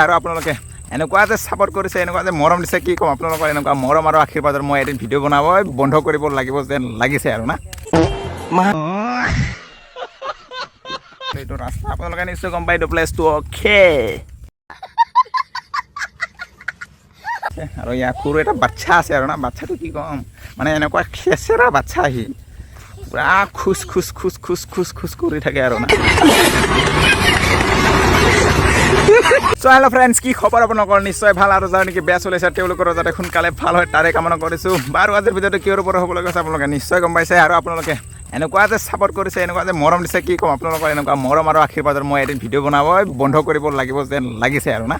আৰু আপোনালোকে এনেকুৱা যে ছাপোৰ্ট কৰিছে এনেকুৱা যে মৰম দিছে কি ক'ম আপোনালোকৰ এনেকুৱা মৰম আৰু আশীৰ্বাদৰ মই এদিন ভিডিঅ' বনাব বন্ধ কৰিব লাগিব যেন লাগিছে আৰু না এইটো ৰাস্তা আপোনালোকে নিশ্চয় গম পাই এইটো প্লেচটো অ'কে আৰু ইয়াৰ সৰু এটা বাচ্ছা আছে আৰু না বাচ্ছাটো কি ক'ম মানে এনেকুৱা খেচেৰা বাচ্ছা আহি পুৰা খোজ খোজ খোজ খোজ খোজ খোজ কৰি থাকে আৰু না সো হেল্ল' ফ্ৰেণ্ডছ কি খবৰ আপোনালোকৰ নিশ্চয় ভাল আৰু যাৰ নেকি বেয়া চলিছে তেওঁলোকৰ যাতে সোনকালে ভাল হয় তাৰে কামনা কৰিছোঁ বাৰু আজিৰ ভিডিঅ'টো কিহৰ ওপৰত হ'বলৈ গৈছে আপোনালোকে নিশ্চয় গম পাইছে আৰু আপোনালোকে এনেকুৱা যে ছাপোৰ্ট কৰিছে এনেকুৱা যে মৰম দিছে কি ক'ম আপোনালোকৰ এনেকুৱা মৰম আৰু আশীৰ্বাদৰ মই এদিন ভিডিঅ' বনাব বন্ধ কৰিব লাগিব যেন লাগিছে আৰু না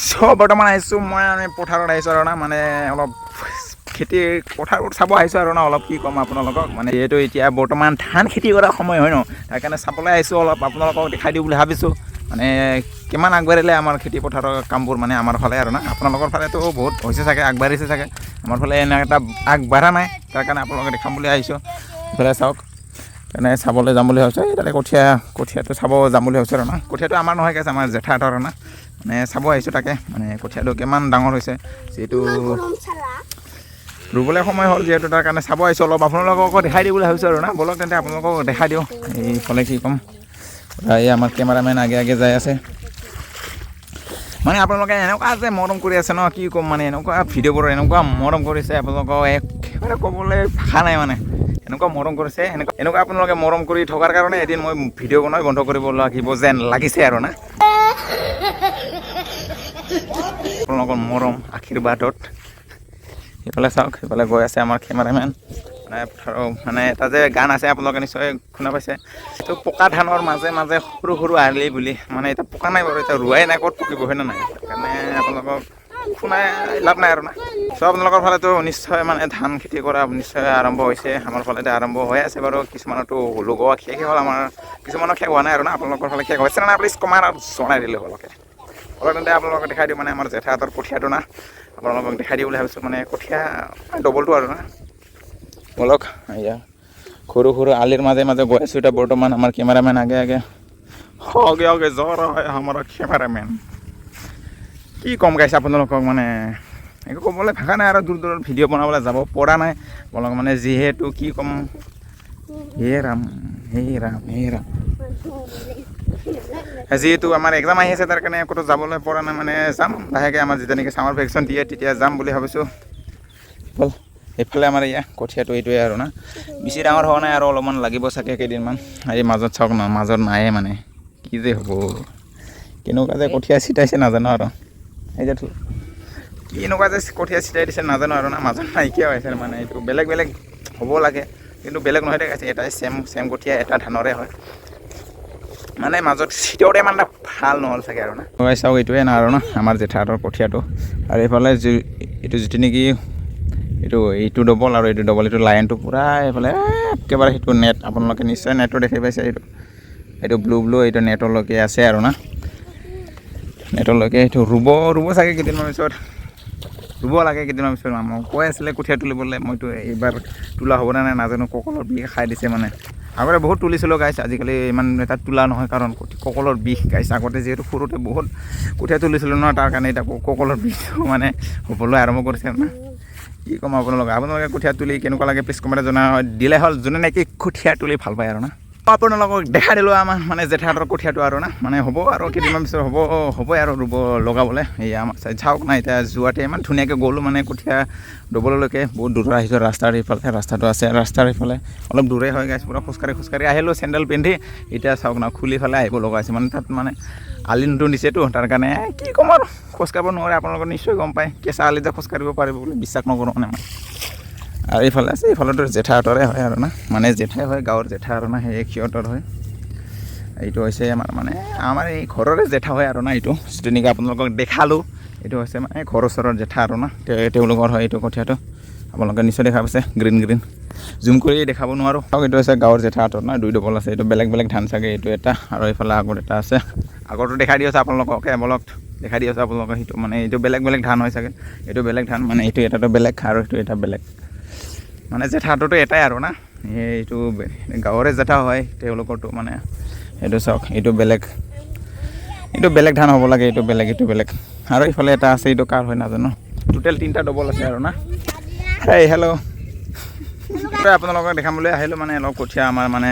চ' বৰ্তমান আহিছোঁ মই পথাৰত আহিছোঁ আৰু না মানে অলপ খেতি পথাৰবোৰ চাব আহিছোঁ আৰু না অলপ কি ক'ম আপোনালোকক মানে যিহেতু এতিয়া বৰ্তমান ধান খেতি কৰা সময় হয় ন তাৰ কাৰণে চাবলৈ আহিছোঁ অলপ আপোনালোকক দেখাই দিওঁ বুলি ভাবিছোঁ মানে কিমান আগবাঢ়িলে আমাৰ খেতি পথাৰৰ কামবোৰ মানে আমাৰ ফালে আৰু না আপোনালোকৰ ফালেতো বহুত হৈছে চাগে আগবাঢ়িছে চাগে আমাৰ ফালে এনে এটা আগবাঢ়া নাই তাৰ কাৰণে আপোনালোকে দেখাম বুলি আহিছোঁ এইফালে চাওক তেনে চাবলৈ যাম বুলি ভাবিছোঁ এই তাতে কঠীয়াটো চাব যাম বুলি ভাবিছোঁ আৰু না কঠীয়াটো আমাৰ নহয় গৈছে আমাৰ জেঠাহঁতৰ আৰু না মানে চাব আহিছোঁ তাকে মানে কঠীয়াটো কিমান ডাঙৰ হৈছে যিহেতু ৰুবলৈ সময় হ'ল যিহেতু তাৰ কাৰণে চাব আহিছোঁ অলপ আপোনালোকক দেখাই দিওঁ বুলি ভাবিছোঁ আৰু না বলক তেন্তে আপোনালোকক দেখাই দিওঁ এইফালে কি ক'ম এই আমাৰ কেমেৰামেন আগে আগে যাই আছে মানে আপোনালোকে এনেকুৱা যে মৰম কৰি আছে ন কি ক'ম মানে এনেকুৱা ভিডিঅ'বোৰ এনেকুৱা মৰম কৰিছে আপোনালোকক একেবাৰে ক'বলৈ ভাষা নাই মানে এনেকুৱা মৰম কৰিছে এনেকুৱা আপোনালোকে মৰম কৰি থকাৰ কাৰণে এদিন মই ভিডিঅ' বনাই বন্ধ কৰিব লাগিব যেন লাগিছে আৰু না আপোনালোকৰ মৰম আশীৰ্বাদত সেইফালে চাওক সেইফালে গৈ আছে আমাৰ কেমেৰামেন মানে এটা যে গান আছে আপোনালোকে নিশ্চয় শুনা পাইছে তো পকা ধানৰ মাজে মাজে সৰু সৰু আলি বুলি মানে এতিয়া পকা নাই বাৰু এতিয়া ৰোৱাই নাই ক'ত পকিব হয় নে নাই সেইকাৰণে আপোনালোকক শুনাই লাভ নাই আৰু না চ' আপোনালোকৰ ফালেতো নিশ্চয় মানে ধান খেতি কৰা নিশ্চয় আৰম্ভ হৈছে আমাৰ ফালে আৰম্ভ হৈ আছে বাৰু কিছুমানতো লগোৱা শেষ হ'ল আমাৰ কিছুমানৰ শেষ হোৱা নাই আৰু না আপোনালোকৰ ফালে শেষ হৈছে না প্লিজ কমাৰ আৰু জনাই দিলে হ'লকে অলপ তেন্তে আপোনালোকক দেখাই দিওঁ মানে আমাৰ জেঠাহঁতৰ কঠীয়াটো না আপোনালোকক দেখাই দিওঁ বুলি ভাবিছোঁ মানে কঠীয়া ডবলটো আৰু না বলক এয়া সৰু সৰু আলিৰ মাজে মাজে গৈ আছোঁ এতিয়া বৰ্তমান আমাৰ কেমেৰামেন আগে আগে আগে জ্বৰ হয় আমাৰ কেমেৰামেন কি কম গাইছে আপোনালোকক মানে একো ক'বলৈ ভাষা নাই আৰু দূৰ দূৰৰ ভিডিঅ' বনাবলৈ যাব পৰা নাই বলক মানে যিহেতু কি ক'ম হে ৰাম যিহেতু আমাৰ এক্সাম আহি আছে তাৰ কাৰণে ক'তো যাবলৈ পৰা নাই মানে যাম লাহেকৈ আমাৰ যেতিয়া নেকি ছামাৰ ভেকেশ্যন দিয়ে তেতিয়া যাম বুলি ভাবিছোঁ ব'ল এইফালে আমাৰ এয়া কঠীয়াটো এইটোৱে আৰু না বেছি ডাঙৰ হোৱা নাই আৰু অলপমান লাগিব চাগে কেইদিনমান এই মাজত চাওক না মাজত নায়ে মানে কি যে হ'ব কেনেকুৱা যে কঠীয়া ছিটাইছে নাজানো আৰু এই যে কি এনেকুৱা যে কঠীয়া ছিটাই দিছে নাজানো আৰু না মাজত নাইকিয়া হৈছে মানে এইটো বেলেগ বেলেগ হ'ব লাগে কিন্তু বেলেগ নহয় দেখাইছে এটাই চেম কঠীয়া এটা ধানৰে হয় মানে মাজত ছিটাওঁতে মানে ভাল নহ'ল চাগে আৰু না চাওক এইটোৱে না আৰু না আমাৰ জেঠাহঁতৰ কঠীয়াটো আৰু এইফালে এইটো যিটো নেকি এইটো ডবল আৰু এইটো ডবল এইটো লাইনটো পূৰা এইফালে একেবাৰে সেইটো নেট আপোনালোকে নিশ্চয় নেটটো দেখি পাইছে এইটো ব্লু এইটো নেটলৈকে আছে আৰু না নেটলৈকে এইটো ৰুব চাগে কেইদিনমান পিছত ৰুব লাগে কেইদিনমান পিছত মোক কৈ আছিলে কঠীয়া তুলিবলৈ মইতো এইবাৰ তোলা হ'ব নাই নাজানো কঁকলৰ বিষ খাই দিছে মানে আগতে বহুত তুলিছিলোঁ গাইছ আজিকালি ইমান এটা তোলা নহয় কাৰণ কঁকলৰ বিষ গাইছ আগতে যিহেতু সৰুতে বহুত কঠীয়া তুলিছিলোঁ ন তাৰ কাৰণে এতিয়া কঁকলৰ বিষ মানে হ'বলৈ আৰম্ভ কৰিছে না কি ক'ম আপোনালোকে কঠীয়া তুলি কেনেকুৱা লাগে প্লিজ কমেণ্টত জনাই দিলে হ'ল যোনে নেকি কঠীয়া তুলি ভাল পায় আৰু না আপোনালোকক দেখাই দিলোঁ আমাৰ মানে জেঠাহঁতৰ কঠীয়াটো আৰু না মানে হ'ব আৰু কেইদিনমান পিছত হ'বই আৰু ৰুব লগাবলৈ এয়া আমাৰ চাওক না এতিয়া যোৱাতে ইমান ধুনীয়াকৈ গ'লোঁ মানে কঠীয়া ডবললৈকে বহুত দূৰ আহিছোঁ ৰাস্তাৰ এইফালে ৰাস্তাটো আছে ৰাস্তাৰ এইফালে অলপ দূৰেই হয় গাইছ পূৰা খোজকাঢ়ি আহিলোঁ চেণ্ডেল পিন্ধি এতিয়া চাওক না খুলি ফালে আহিব লগাইছে মানে তাত মানে আলি নতুন দিছেতো তাৰ কাৰণে কি ক'ম আৰু খোজকাঢ়িব নোৱাৰে আপোনালোকে নিশ্চয় গম পায় কেঁচা আলিতে খোজকাঢ়িব পাৰিব বুলি বিশ্বাস নকৰোঁ মানে মই আৰু এইফালে আছে এইফালেতো জেঠাহঁতৰে হয় আৰু না মানে জেঠাই হয় গাঁৱৰ জেঠা আৰু না সেই সিহঁতৰ হয় এইটো হৈছে আমাৰ এই ঘৰৰে জেঠা হয় আৰু না এইটো যিটো নেকি আপোনালোকক দেখালোঁ এইটো হৈছে মানে ঘৰৰ ওচৰৰ জেঠা আৰু না তেওঁলোকৰ হয় এইটো কঠীয়াটো আপোনালোকে নিশ্চয় দেখা পাইছে গ্ৰীণ জুম কৰি দেখাব নোৱাৰোঁ এইটো হৈছে গাঁৱৰ জেঠাহঁতৰ না দুই ডবল আছে এইটো বেলেগ বেলেগ ধান চাগে এইটো এটা আৰু এইফালে আগত এটা আছে আগৰটো দেখাই দি আছে আপোনালোককে বলক দেখাই দি আছে আপোনালোকক সেইটো মানে এইটো বেলেগ বেলেগ ধান হয় চাগে এইটো বেলেগ ধান মানে এইটো এটাতো বেলেগ আৰু এইটো এটা বেলেগ মানে জেঠাটোতো এটাই আৰু না এইটো গাঁৱৰে জেঠা হয় তেওঁলোকৰতো মানে এইটো চাওক এইটো বেলেগ ধান হ'ব লাগে এইটো বেলেগ আৰু ইফালে এটা আছে এইটো কাৰ হয় নাজানো টোটেল 3টা ডবল আছে আৰু না হেল্ল' আপোনালোকক দেখাম বুলি আহিলোঁ মানে অলপ কঠীয়া আমাৰ মানে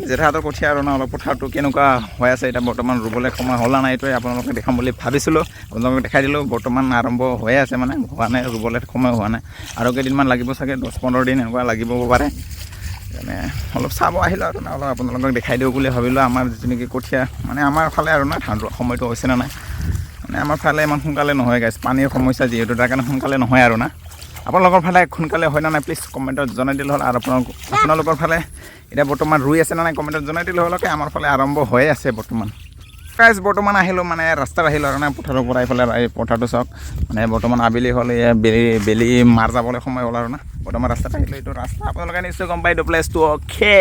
জেঠাহঁতৰ কঠীয়া আৰু না অলপ পথাৰটো কেনেকুৱা হৈ আছে এতিয়া বৰ্তমান ৰুবলৈ সময় হ'লা নাই এইটোৱে আপোনালোকে দেখাম বুলি ভাবিছিলোঁ আপোনালোকক দেখাই দিলোঁ বৰ্তমান আৰম্ভ হৈ আছে মানে হোৱা নাই ৰুবলৈ সময় হোৱা নাই আৰু কেইদিনমান লাগিব চাগে 10-15 দিন এনেকুৱা লাগিব পাৰে মানে অলপ চাব আহিলোঁ আৰু না অলপ আপোনালোকক দেখাই দিওঁ বুলি ভাবিলোঁ আমাৰ যিটো নেকি কঠীয়া মানে আমাৰ ফালে আৰু না ধান সময়টো হৈছে নে নাই মানে আমাৰ ফালে ইমান সোনকালে নহয় গাইছ পানীৰ সমস্যা যিহেতু তাৰ কাৰণে সোনকালে নহয় আৰু না আপোনালোকৰ ফালে সোনকালে হয় না নাই প্লিজ কমেণ্টত জনাই দিলে হ'ল আৰু আপোনালোকৰ ফালে এতিয়া বৰ্তমান ৰুই আছে না নাই কমেণ্টত জনাই দিলে হ'ল আমাৰ ফালে আৰম্ভ হৈ আছে বৰ্তমান আহিলোঁ মানে ৰাস্তাত আহিলোঁ আৰু না পথাৰৰ পৰা এইফালে এই পথাৰটো চাওক মানে বৰ্তমান আবেলি হ'লে বেলি মাৰ যাবলৈ সময় হ'ল আৰু না বৰ্তমান ৰাস্তাত আহিলোঁ এইটো ৰাস্তা আপোনালোকে নিশ্চয় গম পায় এইটো প্লেচটো অ'কে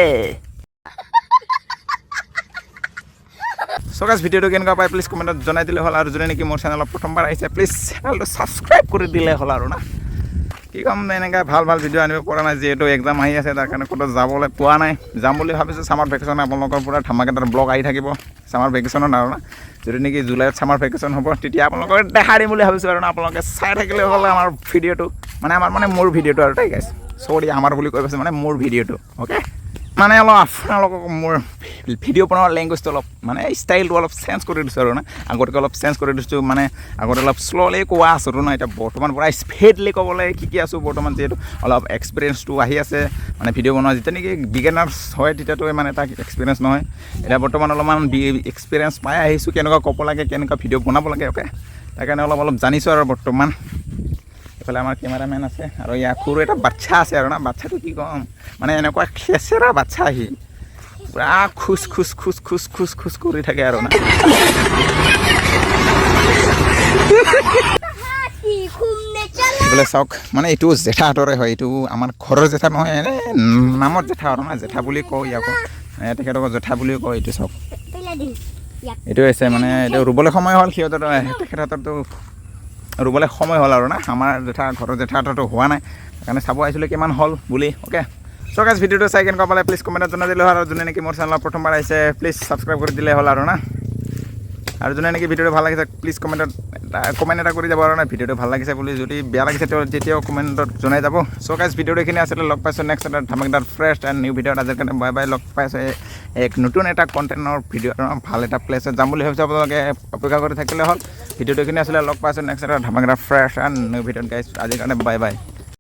চ' গাইছ ভিডিঅ'টো কেনেকুৱা পায় প্লিজ কমেণ্টত জনাই দিলে হ'ল আৰু যদি নেকি মোৰ চেনেলত প্ৰথমবাৰ আহিছে প্লিজ চেনেলটো ছাবস্ক্ৰাইব কৰি দিলে হ'ল আৰু না কি ক'ম এনেকৈ ভাল ভিডিঅ' আনিব পৰা নাই যিহেতু এক্সাম আহি আছে তাৰ কাৰণে ক'তো যাবলৈ পোৱা নাই যাম বুলি ভাবিছোঁ ছামাৰ ভেকেশ্যন আপোনালোকৰ পৰা ধামাকেদাৰ ব্লগ আহি থাকিব ছামাৰ ভেকেশ্যনত আৰু না যদি নেকি জুলাইত ছামাৰ ভেকেশ্যন হ'ব তেতিয়া আপোনালোকক দেখাই দিম বুলি ভাবিছোঁ আৰু না আপোনালোকে চাই থাকিলে হ'ল আমাৰ ভিডিঅ'টো মানে মোৰ ভিডিঅ'টো আৰু ঠিক আছে চৰি আমাৰ বুলি কৈ পাইছোঁ মানে মোৰ ভিডিঅ'টো অ'কে মানে অলপ আপোনালোকক মোৰ ভিডিঅ' বনোৱাৰ লেংগুৱেজটো অলপ মানে ষ্টাইলটো অলপ চেঞ্জ কৰি দিছোঁ আৰু না আগতকৈ অলপ চেঞ্জ কৰি দিছোঁ মানে আগতে অলপ শ্ল'লি কোৱা আছোঁ না এতিয়া বৰ্তমান পৰা স্পীডলি ক'বলৈ শিকি আছোঁ বৰ্তমান যিহেতু অলপ এক্সপিৰিয়েঞ্চটো আহি আছে মানে ভিডিঅ' বনোৱা যেতিয়া নেকি বিগিনাৰ্ছ হয় তেতিয়াতো মানে এটা এক্সপিৰিয়েঞ্চ নহয় এতিয়া বৰ্তমান অলপমান এক্সপিৰিয়েঞ্চ পাই আহিছোঁ কেনেকুৱা ক'ব লাগে কেনেকুৱা ভিডিঅ' বনাব লাগে অ'কে তাৰ কাৰণে অলপ জানিছোঁ আৰু বৰ্তমান এইফালে আমাৰ কেমেৰামেন আছে আৰু ইয়াৰ সৰু এটা বাচ্ছা আছে আৰু না বাচ্ছাটো কি ক'ম মানে এনেকুৱা খেচেৰা বাচ্ছা আহি পুৰা খোজ কৰি থাকে আৰু না এইফালে চাওক মানে এইটো জেঠাহঁতৰে হয় এইটো আমাৰ ঘৰৰ জেঠা নহয় এনে নামত জেঠা আৰু না জেঠা বুলি কওঁ ইয়াকো তেখেতক জেঠা বুলিও কওঁ এইটো চাওক এইটো হৈছে মানে এইটো ৰুবলৈ সময় হ'ল সিহঁতৰ তেখেতহঁতৰতো ৰুবলৈ সময় হ'ল আৰু না আমাৰ ঘৰৰ জেঠাহঁতৰতো হোৱা নাই সেইকাৰণে চাব আহিছিলোঁ কিমান হ'ল বুলি অ'কে চ' গাইছ ভিডিঅ'টো চাই কেনেকুৱা পালে প্লিজ কমেণ্টত জনাই দিলে হ'ল আৰু যোনে নেকি মোৰ চেনেলত প্ৰথমবাৰ আহিছে প্লিজ ছাবস্ক্ৰাইব কৰি দিলে হ'ল আৰু না আৰু যোনে নেকি ভিডিঅ'টো ভাল লাগিছে প্লিজ কমেণ্ট এটা কৰি যাব আৰু না ভিডিঅ'টো ভাল লাগিছে বুলি যদি বেয়া লাগিছে তেতিয়াও কমেণ্টত জনাই যাব চ' গাইছ ভিডিঅ'টো এইখিনি আছিলে লগ পাইছোঁ নেক্সট এটা ধামাকেদাৰ ফ্ৰেছ এণ্ড নিউ ভিডিঅ'ত আজিৰ কাৰণে বাই লগ পাইছোঁ এক নতুন এটা কণ্টেণ্টৰ ভিডিঅ' ভাল এটা প্লেছত যাম বুলি ভাবিছোঁ আপোনালোকে অপেক্ষা কৰি থাকিলে হ'ল ভিডিঅ'টো এইখিনি আছিলে লগ পাইছোঁ নেক্সট এটা ধামাকেদাৰ ফ্ৰেছ এণ্ড নিউ ভিডিঅ'ত গাইছ আজিৰ কাৰণে বাই